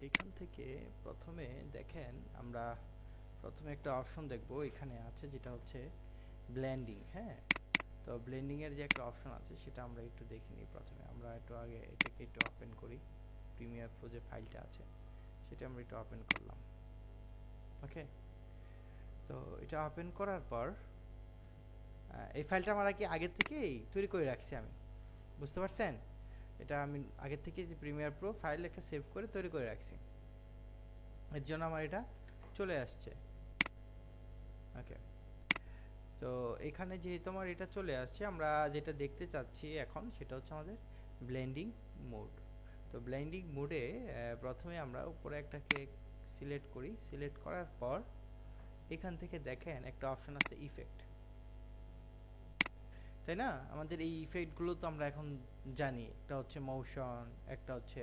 এখান থেকে প্রথমে দেখেন আমরা প্রথমে একটা অপশন দেখব, এখানে আছে যেটা হচ্ছে ব্লেন্ডিং। হ্যাঁ, তো ব্লেন্ডিং এর যে একটা অপশন আছে সেটা আমরা একটু দেখে নিই। প্রথমে আমরা একটু আগে এটাকে একটু ওপেন করি, প্রিমিয়ার প্রো যে ফাইলটা আছে সেটা আমরা একটু ওপেন করলাম। ওকে, তো এটা ওপেন করার পর এই ফাইলটা আমরা কি আগে থেকেই তৈরি করে রাখছি, আমি বুঝতে পারছেন? এটা আমি আগে থেকে যে প্রিমিয়ার প্রো ফাইল একটা সেভ করে তৈরি করে রাখছি, এর জন্য আমার এটা চলে আসছে। ওকে, তো এখানে যেহেতু আমার এটা চলে আসছে, আমরা যেটা দেখতে চাচ্ছি এখন সেটা হচ্ছে আমাদের ব্লেন্ডিং মোড। তো ব্লেন্ডিং মোডে প্রথমে আমরা উপরে একটাকে সিলেক্ট করি, সিলেক্ট করার পর এখান থেকে দেখেন একটা অপশন আছে ইফেক্ট, তাই না? আমাদের এই ইফেক্টগুলো তো আমরা এখন জানি, একটা হচ্ছে মোশন, একটা হচ্ছে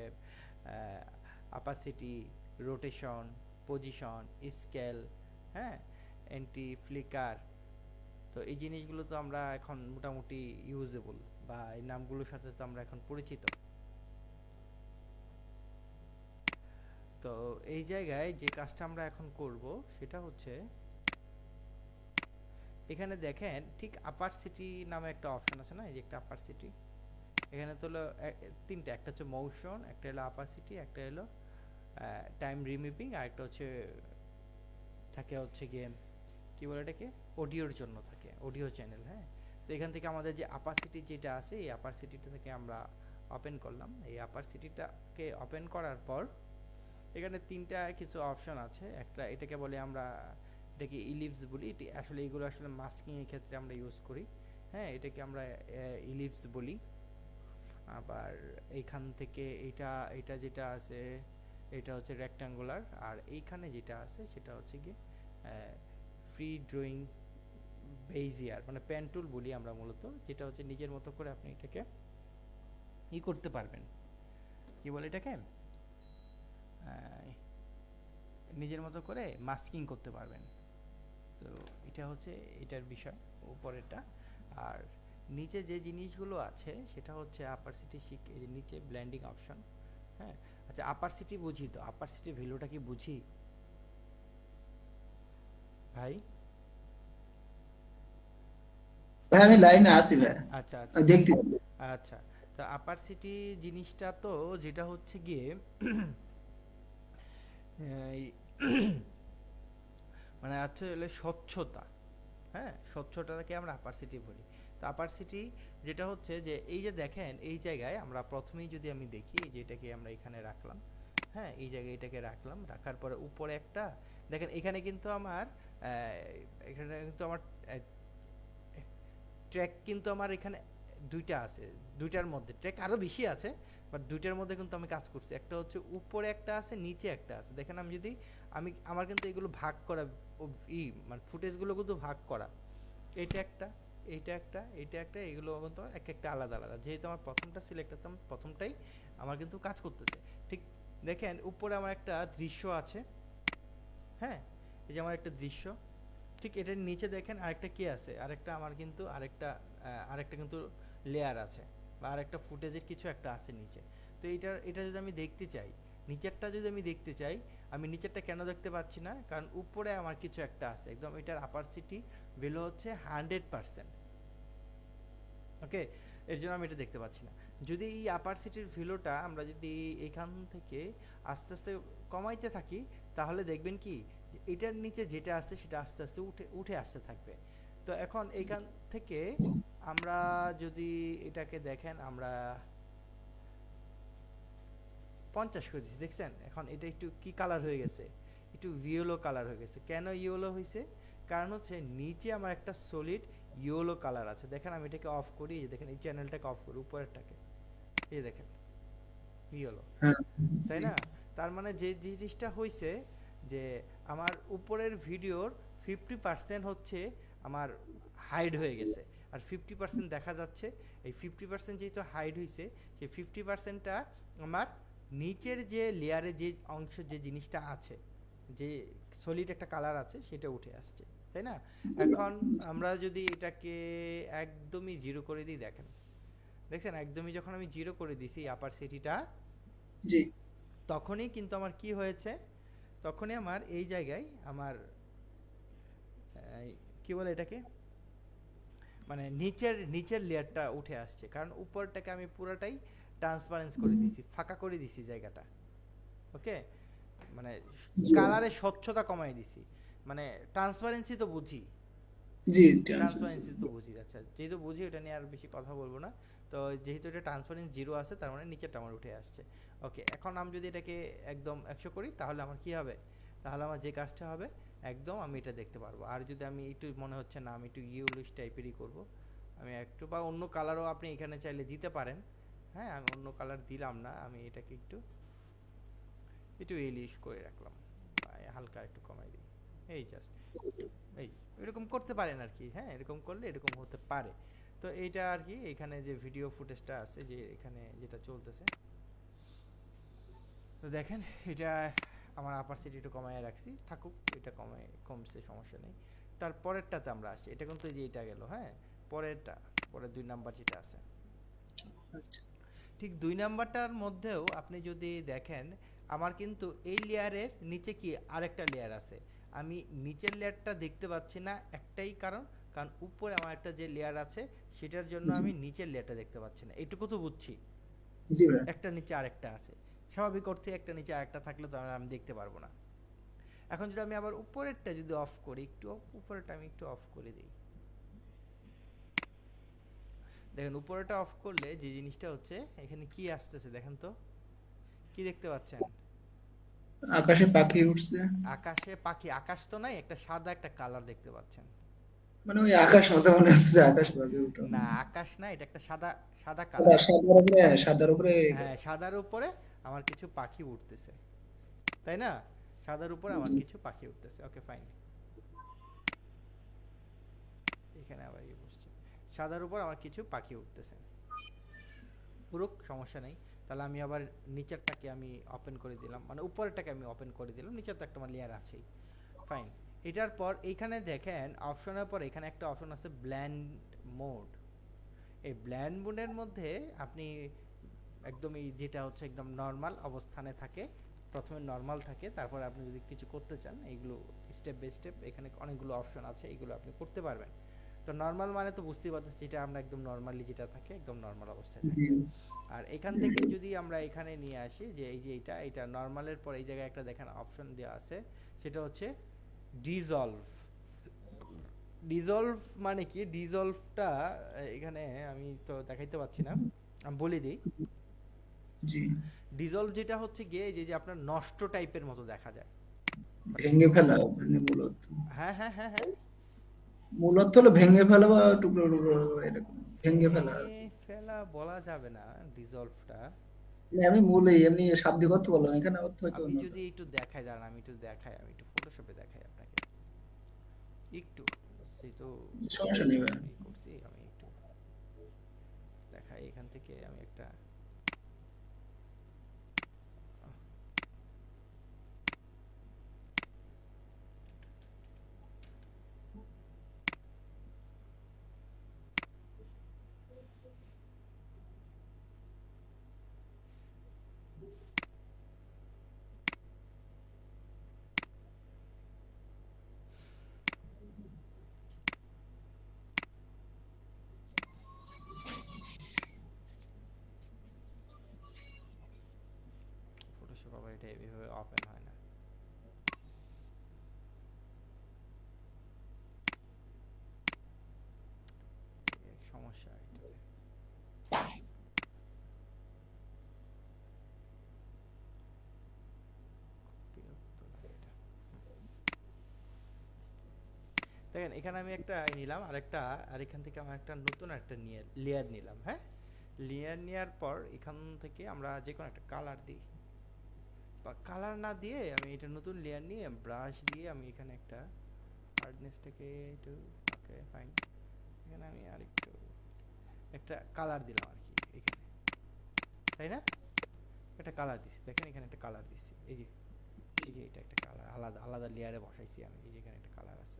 অ্যাপাসিটি, রোটেশন, পজিশন, স্কেল, হ্যাঁ, অ্যান্টি ফ্লিকার। তো এই জিনিসগুলো তো আমরা এখন মোটামুটি ইউজেবল, বা এই নামগুলোর সাথে তো আমরা এখন পরিচিত। তো এই জায়গায় যে কাজটা আমরা এখন করব সেটা হচ্ছে এখানে দেখেন ঠিক অ্যাপারসিটি নামে একটা অপশন আছে না, এই যে একটা অ্যাপারসিটি, এখানে তো হলো তিনটা, একটা হচ্ছে মোশন, একটা হলো অ্যাপাসিটি, একটা হলো টাইম রিমিপিং, আর একটা হচ্ছে থাকে হচ্ছে গেম কি বলে এটাকে, অডিওর জন্য থাকে, অডিও চ্যানেল। হ্যাঁ, তো এখান থেকে আমাদের যে অ্যাপারসিটি যেটা আছে এই অ্যাপারসিটিটা থেকে আমরা ওপেন করলাম। এই অ্যাপারসিটিটাকে ওপেন করার পর এখানে তিনটা কিছু অপশন আছে, একটা এটাকে বলে আমরা, এটাকে ইলিপস বলি, এটি আসলে এগুলো আসলে মাস্কিং এর ক্ষেত্রে আমরা ইউজ করি। হ্যাঁ, এটাকে আমরা ইলিপস বলি। আবার এইখান থেকে এটা এটা যেটা আছে এটা হচ্ছে রেক্ট্যাঙ্গুলার, আর এইখানে যেটা আছে সেটা হচ্ছে কি ফ্রি ড্রয়িং বেজিয়ার, মানে পেন টুল বলি আমরা মূলত, যেটা হচ্ছে নিজের মতো করে আপনি এটাকে করতে পারবেন, কি বলে এটাকে, নিজের মতো করে মাস্কিং করতে পারবেন। তো এটা হচ্ছে এটার বিষয় উপরেরটা। আর নিচে যে জিনিসগুলো আছে সেটা হচ্ছে অ্যাপারসিটি নিচে ব্লেন্ডিং অপশন। হ্যাঁ, আচ্ছা, অ্যাপারসিটি বুঝি তো, অ্যাপারসিটি ভ্যালুটা কি বুঝি ভাই? ভাই আমি লাইনে আছি ভাই, আচ্ছা আচ্ছা দেখতেছি। আচ্ছা, তো অ্যাপারসিটি জিনিসটা তো যেটা হচ্ছে গিয়ে এই মানে হচ্ছে হলো স্বচ্ছতা। হ্যাঁ, স্বচ্ছতাকে আমরা অ্যাপারসিটি বলি। তো অ্যাপারসিটি যেটা হচ্ছে যে এই যে দেখেন এই জায়গায় আমরা প্রথমেই যদি আমি দেখি, এই যে এটাকে আমরা এখানে রাখলাম। হ্যাঁ, এই জায়গায় এটাকে রাখলাম, রাখার পরে উপরে একটা দেখেন এখানে কিন্তু আমার এখানে কিন্তু আমার ট্র্যাক কিন্তু আমার এখানে দুইটা আছে, দুইটার মধ্যে ট্র্যাক আরও বেশি আছে, বাট দুইটার মধ্যে কিন্তু আমি কাজ করছি। একটা হচ্ছে উপরে একটা আছে, নিচে একটা আছে। দেখেন আমি যদি আমার কিন্তু এগুলো ভাগ করা, মানে ফুটেজগুলো কিন্তু ভাগ করা, এটা একটা, এইটা একটা, এইটা একটা, এগুলো কিন্তু এক একটা আলাদা আলাদা। যেহেতু আমার প্রথমটা সিলেক্ট আছে, প্রথমটাই আমার কিন্তু কাজ করতেছে। ঠিক দেখেন উপরে আমার একটা দৃশ্য আছে। হ্যাঁ, এই যে আমার একটা দৃশ্য, ঠিক এটার নিচে দেখেন আরেকটা কি আছে, আরেকটা আমার কিন্তু আরেকটা কিন্তু লেয়ার আছে, বা আরেকটা ফুটেজের কিছু একটা আছে নিচে। তো এটা যদি আমি দেখতে চাই, নিচেরটা যদি আমি দেখতে চাই, আমি নিচেরটা কেন দেখতে পাচ্ছি না? কারণ উপরে আমার কিছু একটা আছে, একদম এটার অ্যাপারসিটি ভ্যালু হচ্ছে 100%। ওকে, এর জন্য আমি এটা দেখতে পাচ্ছি না। যদি এই অ্যাপারসিটির ভ্যালুটা আমরা যদি এখান থেকে আস্তে আস্তে কমাইতে থাকি, তাহলে দেখবেন কি এটার নিচে যেটা আছে সেটা আস্তে আস্তে উঠে উঠে আসতে থাকবে। তো এখন এইখান থেকে আমরা যদি এটাকে দেখেন, আমরা 50 করে দিচ্ছি, দেখছেন এখন এটা একটু কি কালার হয়ে গেছে, একটু ইয়েলো কালার হয়ে গেছে। কেন ইয়েলো হয়েছে? কারণ হচ্ছে নিচে আমার একটা সলিড ইয়েলো কালার আছে। দেখেন আমি এটাকে অফ করি, এই দেখেন এই চ্যানেলটাকে অফ করি, উপরেরটাকে, এই দেখেন ইয়েলো, হ্যাঁ, তাই না? তার মানে যে জিনিসটা হয়েছে যে আমার উপরের ভিডিওর 50% হচ্ছে আমার হাইড হয়ে গেছে, আর 50% দেখা যাচ্ছে। এই 50% যেহেতু হাইড হয়েছে, সেই 50%টা আমার নিচের যে লেয়ারে যে অংশ যে জিনিসটা আছে, যে সলিড একটা কালার আছে সেটা উঠে আসছে, তাই না? এখন আমরা যদি এটাকে একদমই জিরো করে দিই, দেখেন দেখছেন একদমই যখন আমি জিরো করে দিছি অ্যাপারসিটিটা, জি। তখনই কিন্তু আমার কি হয়েছে, তখনই আমার এই জায়গায় আমার কি বলে এটাকে, মানে নিচের নিচের লেয়ারটা উঠে আসছে, কারণ উপরটাকে আমি পুরোটাই ট্রান্সপারেন্স করে দিছি, ফাঁকা করে দিছি জায়গাটা। ওকে, মানে জি ভাই। কালারে স্বচ্ছতা কমাই দিছি, মানে ট্রান্সপারেন্সি তো বুঝি, জি ট্রান্সপারেন্সি। ট্রান্সপারেন্সি তো বুঝি। আচ্ছা, যেহেতু বুঝি ওটা নিয়ে আর বেশি কথা বলবো না। তো যেহেতু এটা ট্রান্সপারেন্স জিরো আছে, তার মানে নিচেরটা আমার উঠে আসছে। ওকে, এখন আমি যদি এটাকে একদম 100 করি, তাহলে আমার কি হবে, তাহলে আমার যে কাজটা হবে একদম আমি এটা দেখতে পারবো। আর যদি আমি একটু মনে হচ্ছে না আমি একটু ইউলিশ টাইপেরই করব, আমি একটু বা অন্য কালারও আপনি এখানে চাইলে দিতে পারেন। হ্যাঁ, আমি অন্য কালার দিলাম না, আমি এটাকে একটু একটু ইলিশ করে রাখলাম, বা হালকা একটু কমাই দিই, এই জাস্ট একটু, এই এরকম করতে পারেন আর কি। হ্যাঁ, এরকম করলে এরকম হতে পারে। তো এইটা আর কি, এখানে যে ভিডিও ফুটেজটা আছে, যে এখানে যেটা চলতেছে, তো দেখেন এটা আমার আপারসিটি একটু কমায় রাখছি, থাকুক, এটা কমায় কমছে, সমস্যা নেই। তারপরেরটাতে আমরা আসি, এটা কিন্তু যে এটা গেল, হ্যাঁ, পরেরটা, পরের 2 নাম্বার যেটা আছে, আচ্ছা ঠিক 2 নাম্বারটার মধ্যেও আপনি যদি দেখেন, আমার কিন্তু এই লেয়ারের নিচে কি আরেকটা লেয়ার আছে, আমি নিচের লেয়ারটা দেখতে পাচ্ছি না, একটাই কারণ, কারণ উপরে আমার একটা যে লেয়ার আছে সেটার জন্য জি আমি নিচের লেয়ারটা দেখতে পাচ্ছি না, এইটুকু তো বুঝছি। জি ভাই। একটা নিচে আরেকটা আছে, স্বাভাবিক অর্থে একটা নিচে আরেকটা থাকলে তো আমি দেখতে পারবো না। এখন যদি আমি আবার উপরেরটা যদি অফ করি, একটু উপরেরটা আমি একটু অফ করে দিই, দেখেন উপরেটা অফ করলে যে জিনিসটা হচ্ছে, এখানে কি আসতেছে দেখেন তো, কি দেখতে পাচ্ছেন? আকাশে পাখি উঠছে। আকাশে পাখি, আকাশ তো নাই, একটা সাদা একটা কালার দেখতে পাচ্ছেন। মানে ওই আকাশ মতো মনে হচ্ছে যে আকাশ পাখি উঠে। না, আকাশ না, এটা একটা সাদা সাদা সাদা কালার। সাদার উপরে, সাদার উপরে। হ্যাঁ, সাদার উপরে আমার কিছু পাখি উঠতেছে, তাই না? সাদার উপরে আমার জি কিছু পাখি উঠতেছে। ওকে ফাইন, এখানে আবার ইয়ে বসছে, সাদার উপর আমার কিছু পাখি উঠতেছে, পুরুক, সমস্যা নেই। তাহলে আমি আবার নিচেরটাকে আমি ওপেন করে দিলাম, মানে উপরেরটাকে আমি ওপেন করে দিলাম, নিচের তো একটা আমার লেয়ার আছেই। ফাইন, এটার পর এইখানে দেখেন অপশনের পর এখানে একটা অপশন আছে ব্ল্যান্ড মোড। এই ব্ল্যান্ড মোডের মধ্যে আপনি একদমই যেটা হচ্ছে একদম নর্মাল অবস্থানে থাকে, প্রথমে নর্মাল থাকে, তারপর আপনি যদি কিছু করতে চান এইগুলো স্টেপ বাই স্টেপ এখানে অনেকগুলো অপশন আছে, এইগুলো আপনি করতে পারবেন। তো নর্মাল মানে তো বুঝতেই পারতেছি, যেটা আমরা একদম নর্মালি যেটা থাকে একদম নর্মাল অবস্থায় জি থাকে। আর এখান থেকে যদি আমরা এখানে নিয়ে আসি, যে এই যে এটা নর্মালের পর এই জায়গায় একটা দেখেন অপশন দেওয়া আছে, সেটা হচ্ছে ডিজলভ। ডিজলভ মানে কি, ডিজলভটা এখানে আমি তো দেখাইতে পাচ্ছি না, আমি বলে দিই। জি। ডিজলভ যেটা হচ্ছে গিয়ে যে যে আপনার নষ্ট টাইপের মতো দেখা যায়, মানে ভেঙে ফেলা মানে মূলত। হ্যাঁ হ্যাঁ হ্যাঁ হ্যাঁ, মূলত হলো ভেঙে ফেলা বা টুকরো টুকরো এরকম ভেঙে ফেলা আর ভেঙে কি। ফেলা বলা যাবে না ডিজলভটা। মানে আমি মূলে এমনি শাব্দিক অর্থ বললাম, এখানে অর্থ হয়তো আমি অন্যটা। যদি একটু দেখাই, দাঁড়ান আমি একটু দেখাই, আমি একটু ফটোশপে দেখাই আপনাকে একটু, যেহেতু সমস্যা নেই ভাই। ই করছি, আমি একটু দেখাই এখান থেকে, আমি একটা ফটোশপ, আবার এটা এভাবে ওপেন হয় না, এই এক সমস্যা এটাতে, বিরক্ত লাগে এটা। দেখেন এখানে আমি একটা নিলাম, আরেকটা, আর এখান থেকে আমার একটা নতুন একটা নিয়ে লেয়ার নিলাম। হ্যাঁ, লেয়ার নেওয়ার পর এখান থেকে আমরা যে কোনো একটা কালার দিই, বা কালার না দিয়ে আমি এটা নতুন লেয়ার নিয়ে ব্রাশ দিয়ে আমি এখানে একটা হার্ডনেসটাকে একটু, ওকে ফাইন, এখানে আমি আরেকটু একটা কালার দিলাম আর কি এখানে, তাই না? একটা কালার দিছি, দেখেন এখানে একটা কালার দিছি, এই যে এটা একটা কালার, আলাদা আলাদা লেয়ারে বসাইছি আমি, এই যে এখানে একটা কালার আছে,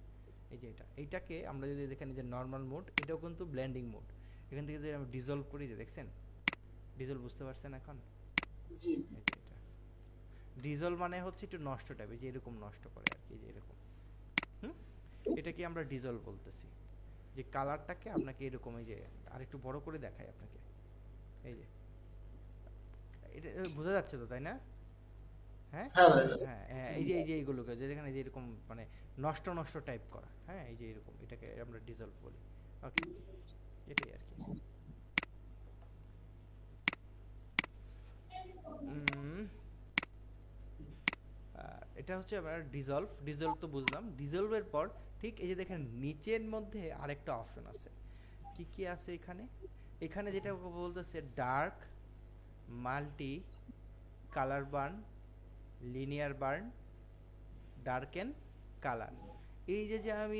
এই যে এইটাকে আমরা যদি দেখেন যে নর্মাল মোড, এটাও কিন্তু ব্লেন্ডিং মোড। এখান থেকে যদি আমি ডিজলভ করি, যে দেখছেন ডিজলভ, বুঝতে পারছেন এখন? জি এই যে এটা ডিজলভ মানে হচ্ছে একটু নষ্ট টাইপের, যে এরকম নষ্ট করে আর কি, যে এরকম। হুম, এটাকে আমরা ডিজলভ বলতেছি, যে কালারটাকে আপনাকে এরকম, এই যে আরেকটু বড় করে দেখাই আপনাকে, এই যে এটা বোঝা যাচ্ছে তো, তাই না? হ্যাঁ হ্যাঁ ভাই। হ্যাঁ হ্যাঁ, এই যে এইগুলোকে যে দেখেন, এই যে এরকম মানে নষ্ট নষ্ট টাইপ করা, হ্যাঁ এই যে এরকম, এটাকে আমরা ডিজলভ বলি। ওকে, এটাই আর কি। এটা হচ্ছে আমরা ডিজলভ তো বুঝলাম। ডিজলভের পর ঠিক এই যে দেখেন নিচের মধ্যে আরেকটা অপশন আছে। কি কি আছে এখানে? এখানে যেটা বলতেছে dark, multi, colour burn, linear burn, darken, colour. এই যে যে আমি